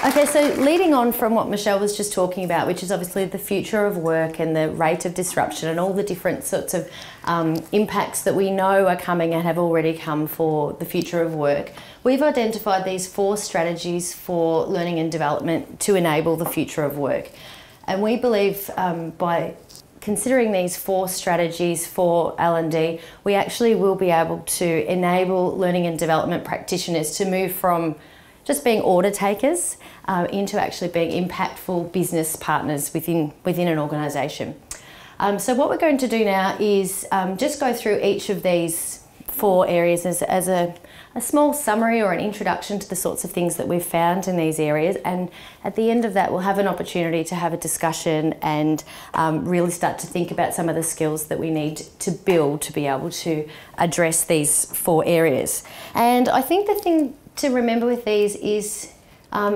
Okay, so leading on from what Michelle was just talking about, which is obviously the future of work and the rate of disruption and all the different sorts of impacts that we know are coming and have already come for the future of work, we've identified these 4 strategies for learning and development to enable the future of work. And we believe by considering these 4 strategies for L&D, we actually will be able to enable learning and development practitioners to move from just being order takers into actually being impactful business partners within an organisation. So what we're going to do now is just go through each of these 4 areas as a small summary or an introduction to the sorts of things that we've found in these areas, and at the end of that we'll have an opportunity to have a discussion and really start to think about some of the skills that we need to build to be able to address these 4 areas. And I think the thing to remember with these is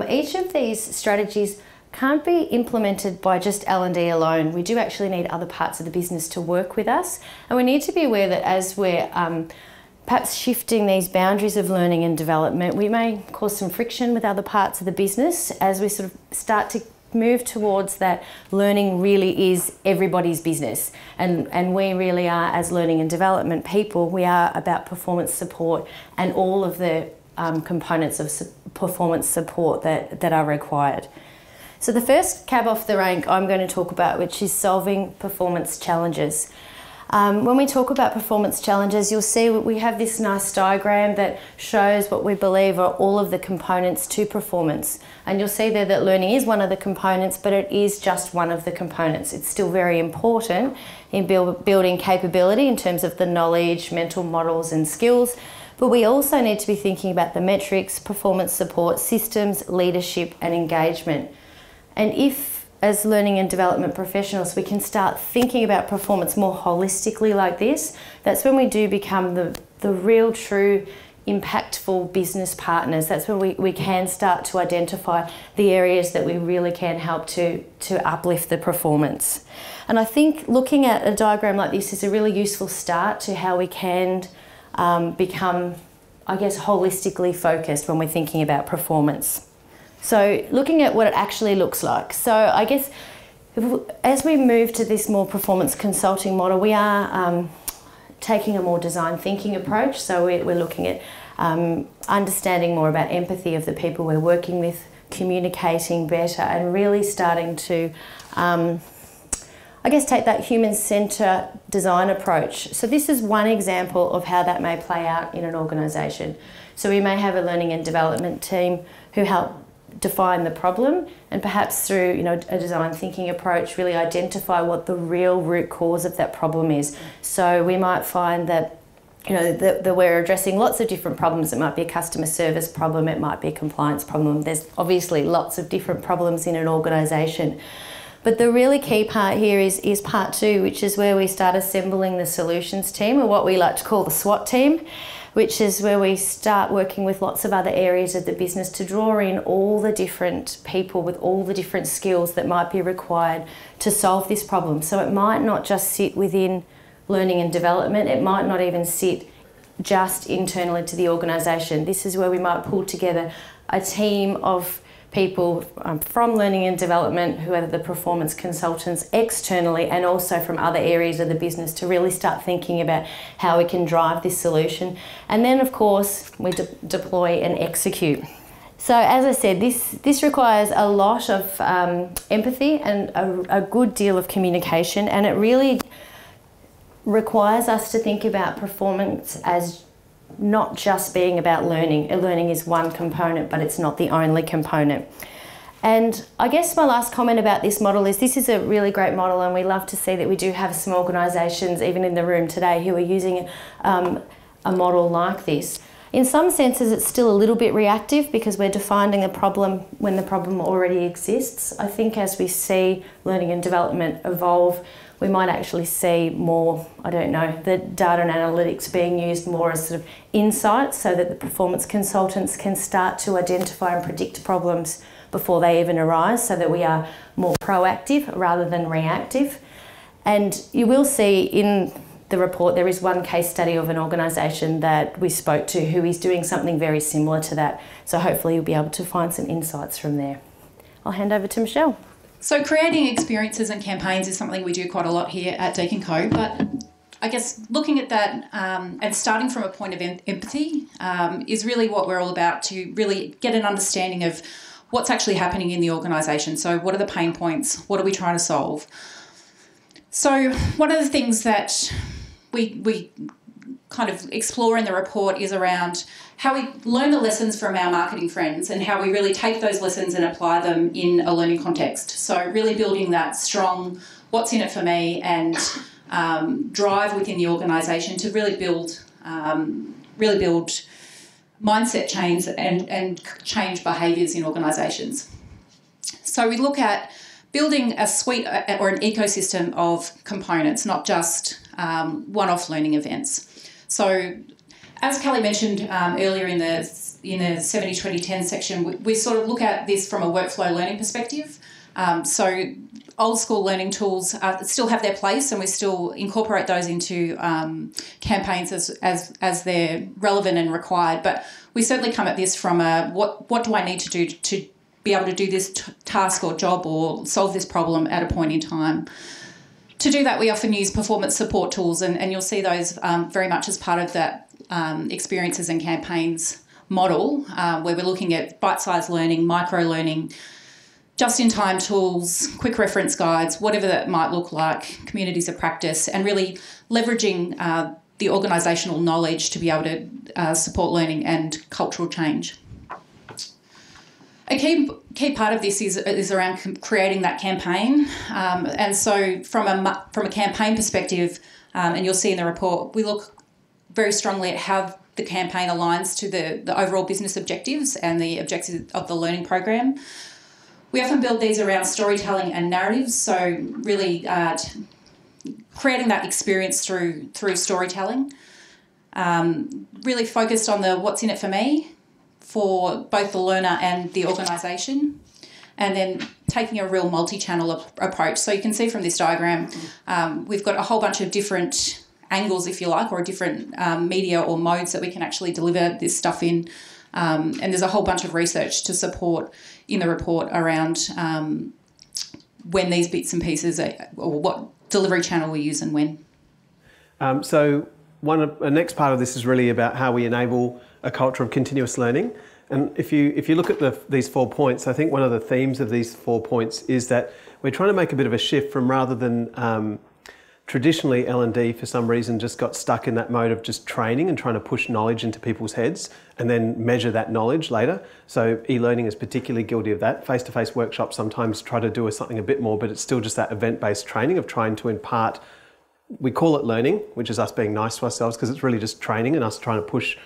each of these strategies can't be implemented by just L&D alone. We do actually need other parts of the business to work with us, and we need to be aware that as we're perhaps shifting these boundaries of learning and development, we may cause some friction with other parts of the business as we sort of start to move towards that learning really is everybody's business, and we really are, as learning and development people, we are about performance support and all of the components of performance support that are required. So the first cab off the rank I'm going to talk about, which is solving performance challenges. When we talk about performance challenges, you'll see we have this nice diagram that shows what we believe are all of the components to performance. And you'll see there that learning is one of the components, but it is just one of the components. It's still very important in building capability in terms of the knowledge, mental models and skills. But we also need to be thinking about the metrics, performance support, systems, leadership and engagement. And if, as learning and development professionals, we can start thinking about performance more holistically like this, that's when we do become the real, true, impactful business partners. That's when we can start to identify the areas that we really can help to uplift the performance. And I think looking at a diagram like this is a really useful start to how we can become, I guess, holistically focused when we're thinking about performance. So looking at what it actually looks like. So I guess as we move to this more performance consulting model, we are taking a more design thinking approach. So we're looking at understanding more about empathy of the people we're working with, communicating better, and really starting to I guess take that human-centred design approach. So this is one example of how that may play out in an organisation. So we may have a learning and development team who help define the problem, and perhaps through a design thinking approach really identify what the real root cause of that problem is. So we might find that that we're addressing lots of different problems. It might be a customer service problem, it might be a compliance problem. There's obviously lots of different problems in an organisation. But the really key part here is part 2, which is where we start assembling the solutions team, or what we like to call the SWAT team, which is where we start working with lots of other areas of the business to draw in all the different people with all the different skills that might be required to solve this problem. So it might not just sit within learning and development, it might not even sit just internally to the organisation. This is where we might pull together a team of people from learning and development who are the performance consultants externally, and also from other areas of the business, to really start thinking about how we can drive this solution. And then of course we deploy and execute. So as I said, this requires a lot of empathy and a good deal of communication, and it really requires us to think about performance as not just being about learning. Learning is one component, but it's not the only component. And I guess my last comment about this model is this is a really great model, and we love to see that we do have some organisations, even in the room today, who are using a model like this. In some senses, it's still a little bit reactive because we're defining a problem when the problem already exists. I think as we see learning and development evolve, we might actually see more, the data and analytics being used more as sort of insights, so that the performance consultants can start to identify and predict problems before they even arise, so that we are more proactive rather than reactive. And you will see in the report, there is one case study of an organisation that we spoke to who is doing something very similar to that. So hopefully you'll be able to find some insights from there. I'll hand over to Michelle. So creating experiences and campaigns is something we do quite a lot here at DeakinCo, but I guess looking at that and starting from a point of empathy is really what we're all about, to really get an understanding of what's actually happening in the organisation. So what are the pain points? What are we trying to solve? So one of the things that we kind of explore in the report is around how we learn the lessons from our marketing friends and how we really take those lessons and apply them in a learning context. So really building that strong what's in it for me and drive within the organisation to really build mindset change and change behaviours in organisations. So we look at building a suite or an ecosystem of components, not just one-off learning events. So as Kelly mentioned earlier in the 70-20-10 section, we sort of look at this from a workflow learning perspective. So old school learning tools still have their place, and we still incorporate those into campaigns as they're relevant and required. But we certainly come at this from a what do I need to do to be able to do this task or job or solve this problem at a point in time. To do that, we often use performance support tools, and you'll see those very much as part of that experiences and campaigns model, where we're looking at bite-sized learning, micro-learning, just-in-time tools, quick reference guides, whatever that might look like, communities of practice, and really leveraging the organisational knowledge to be able to support learning and cultural change. A key part of this is around creating that campaign, and so from a campaign perspective, and you'll see in the report, we look very strongly at how the campaign aligns to the overall business objectives and the objectives of the learning program. We often build these around storytelling and narratives, so really creating that experience through storytelling, really focused on the what's in it for me, for both the learner and the organisation, and then taking a real multi-channel approach. So you can see from this diagram, we've got a whole bunch of different angles, if you like, or different media or modes that we can actually deliver this stuff in. And there's a whole bunch of research to support in the report around when these bits and pieces or what delivery channel we use and when. So the next part of this is really about how we enable a culture of continuous learning. And if you look at these 4 points, I think one of the themes of these 4 points is that we're trying to make a bit of a shift from, rather than traditionally L&D for some reason just got stuck in that mode of just training and trying to push knowledge into people's heads and then measure that knowledge later. So e-learning is particularly guilty of that. Face-to-face workshops sometimes try to do something a bit more, but it's still just that event-based training of trying to impart, we call it learning, which is us being nice to ourselves, because it's really just training and us trying to push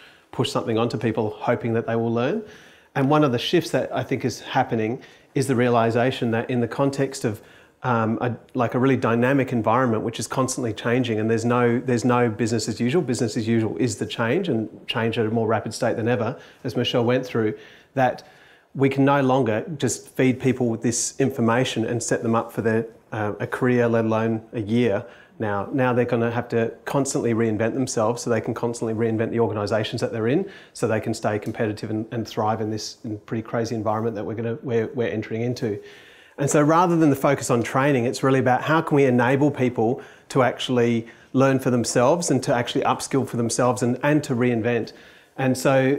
something onto people, hoping that they will learn. And one of the shifts that I think is happening is the realization that in the context of a really dynamic environment, which is constantly changing, and there's no business as usual. Business as usual is the change, and change at a more rapid state than ever, as Michelle went through, that we can no longer just feed people with this information and set them up for a career, let alone a year. Now they're going to have to constantly reinvent themselves, so they can constantly reinvent the organisations that they're in, so they can stay competitive and thrive in this pretty crazy environment that we're entering into. And so rather than the focus on training, it's really about how can we enable people to actually learn for themselves and to actually upskill for themselves and to reinvent. And so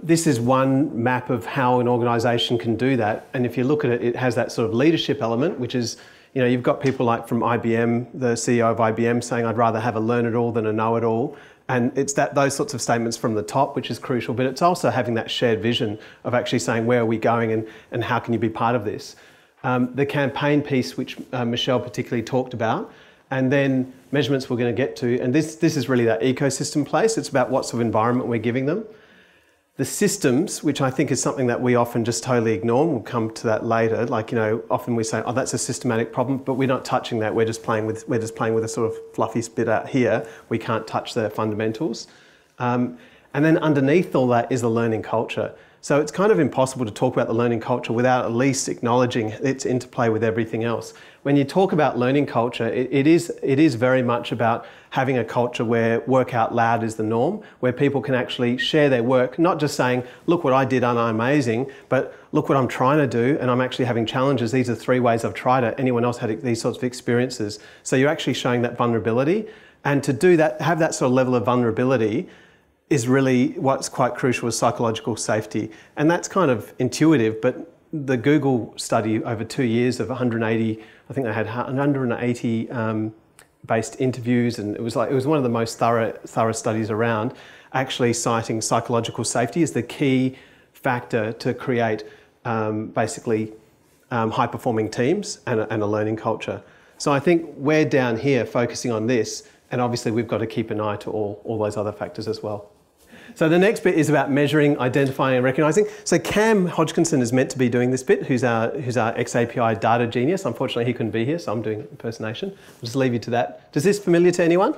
this is one map of how an organisation can do that. And if you look at it, it has that sort of leadership element, which is, you've got people like from IBM, the CEO of IBM saying, I'd rather have a learn-it-all than a know-it-all. And it's those sorts of statements from the top, which is crucial, but it's also having that shared vision of actually saying, where are we going and how can you be part of this? The campaign piece, which Michelle particularly talked about, and then measurements we're going to get to. And this is really that ecosystem place. It's about what sort of environment we're giving them. The systems, which I think is something that we often just totally ignore, and we'll come to that later. Often we say, oh, that's a systematic problem, but we're not touching that. We're just playing with a sort of fluffy bit out here. We can't touch the fundamentals. And then underneath all that is the learning culture. So it's kind of impossible to talk about the learning culture without at least acknowledging its interplay with everything else. When you talk about learning culture, it is very much about having a culture where work out loud is the norm, where people can actually share their work, not just saying, look what I did and I'm amazing, but look what I'm trying to do and I'm actually having challenges. These are 3 ways I've tried it. Anyone else had these sorts of experiences? So you're actually showing that vulnerability. And to do that, have that sort of level of vulnerability is really what's quite crucial with psychological safety. And that's kind of intuitive, but the Google study over 2 years of 180, I think they had 180 based interviews, and it was one of the most thorough studies around, actually citing psychological safety as the key factor to create basically high-performing teams and a learning culture. So I think we're down here focusing on this, and obviously we've got to keep an eye to all those other factors as well. So the next bit is about measuring, identifying and recognising. So Cam Hodgkinson is meant to be doing this bit, who's our XAPI data genius. Unfortunately, he couldn't be here, so I'm doing impersonation. I'll just leave you to that. Is this familiar to anyone?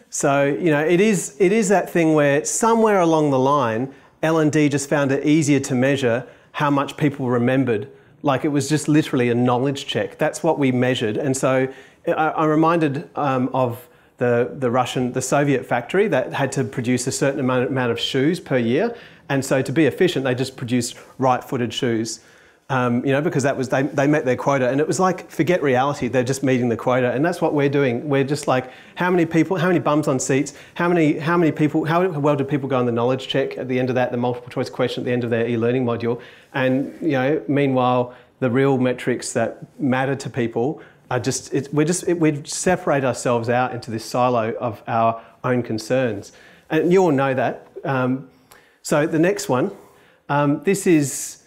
So, you know, it is that thing where somewhere along the line, L&D just found it easier to measure how much people remembered. Like it was just literally a knowledge check. That's what we measured. And so I'm reminded of the Soviet factory that had to produce a certain amount of shoes per year. And so to be efficient, they just produced right-footed shoes, you know, because that was, they met their quota. And it was like, forget reality, they're just meeting the quota. And that's what we're doing. We're just like, how many people, how many bums on seats, how many people, how well do people go on the knowledge check at the end of that, the multiple choice question at the end of their e-learning module. And, you know, meanwhile, the real metrics that matter to people are just, we separate ourselves out into this silo of our own concerns. And you all know that. So the next one, this is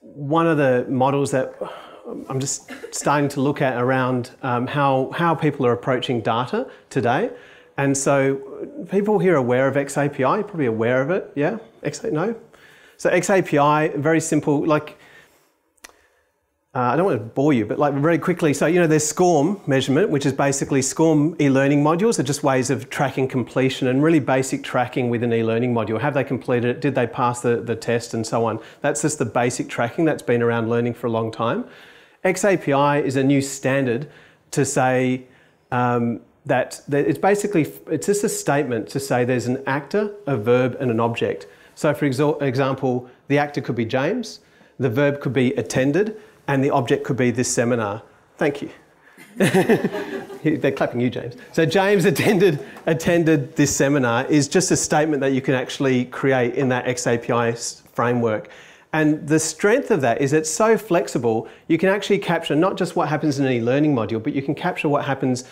one of the models that I'm just starting to look at around how people are approaching data today. And so people here are aware of XAPI, you're probably aware of it, yeah? No? So XAPI, very simple, like, I don't want to bore you, but like very quickly, so you know there's SCORM measurement, which is basically SCORM e-learning modules are just ways of tracking completion and really basic tracking with an e-learning module. Have they completed it? Did they pass the test and so on? That's just the basic tracking that's been around learning for a long time. XAPI is a new standard to say that it's basically, it's just a statement to say there's an actor, a verb and an object. So for example, the actor could be James, the verb could be attended, and the object could be this seminar. Thank you. They're clapping you, James. So James attended this seminar is just a statement that you can actually create in that XAPI framework. And the strength of that is it's so flexible, you can actually capture not just what happens in an e-learning module, but you can capture what happens,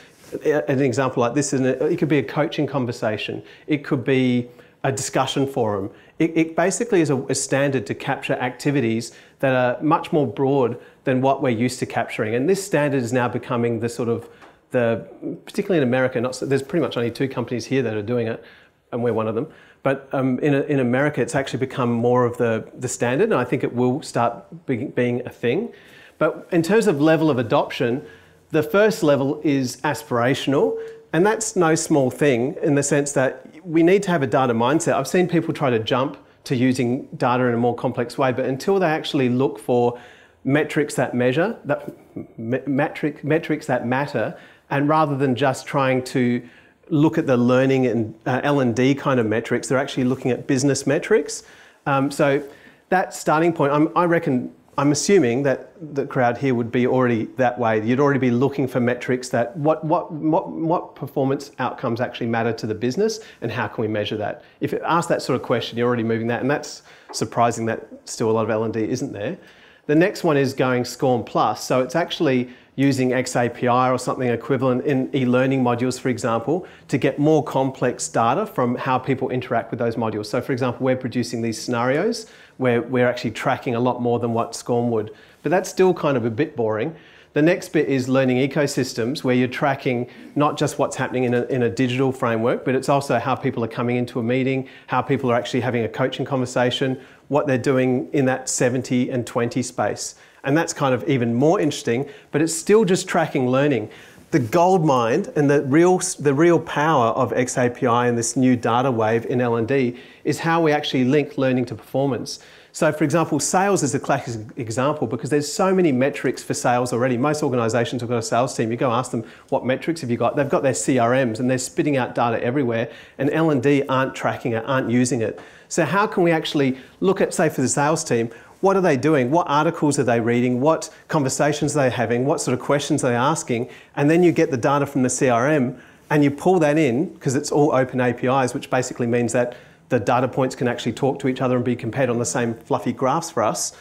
an example like this, it could be a coaching conversation, it could be a discussion forum. It basically is a standard to capture activities that are much more broad than what we're used to capturing. And this standard is now becoming the sort of, particularly in America, there's pretty much only 2 companies here that are doing it, and we're one of them. But in America, it's actually become more of the standard, and I think it will start being a thing. But in terms of level of adoption, the first level is aspirational, and that's no small thing in the sense that we need to have a data mindset. I've seen people try to jump to using data in a more complex way, but until they actually look for metrics that measure, metrics that matter, and rather than just trying to look at the learning and L&D kind of metrics, they're actually looking at business metrics. So that starting point, I'm assuming that the crowd here would be already that way. You'd already be looking for metrics that what performance outcomes actually matter to the business and how can we measure that? If you ask that sort of question, you're already moving that, and that's surprising that still a lot of L&D isn't there. The next one is going SCORM Plus. So it's actually using XAPI or something equivalent in e-learning modules, for example, to get more complex data from how people interact with those modules. So for example, we're producing these scenarios where we're actually tracking a lot more than what SCORM would. But that's still kind of a bit boring. The next bit is learning ecosystems, where you're tracking not just what's happening in a digital framework, but it's also how people are coming into a meeting, how people are actually having a coaching conversation, what they're doing in that 70 and 20 space. And that's kind of even more interesting, but it's still just tracking learning. the gold mine and the real power of XAPI and this new data wave in L&D is how we actually link learning to performance. So for example, sales is a classic example because there's so many metrics for sales already. Most organisations have got a sales team. You go ask them, what metrics have you got? They've got their CRMs and they're spitting out data everywhere, and L&D aren't tracking it, aren't using it. So how can we actually look at, say for the sales team, what are they doing? What articles are they reading? What conversations are they having? What sort of questions are they asking? And then you get the data from the CRM and you pull that in, because it's all open APIs, which basically means that the data points can actually talk to each other and be compared on the same fluffy graphs for us.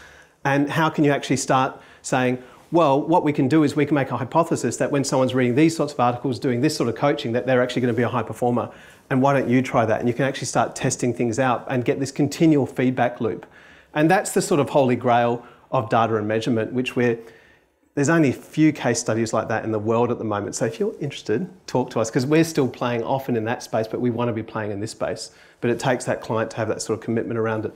And how can you actually start saying, well, what we can do is we can make a hypothesis that when someone's reading these sorts of articles, doing this sort of coaching, that they're actually going to be a high performer. And why don't you try that? And you can actually start testing things out and get this continual feedback loop. And that's the sort of holy grail of data and measurement, which there's only a few case studies like that in the world at the moment. So if you're interested, talk to us, because we're still playing often in that space, but we want to be playing in this space. But it takes that client to have that sort of commitment around it.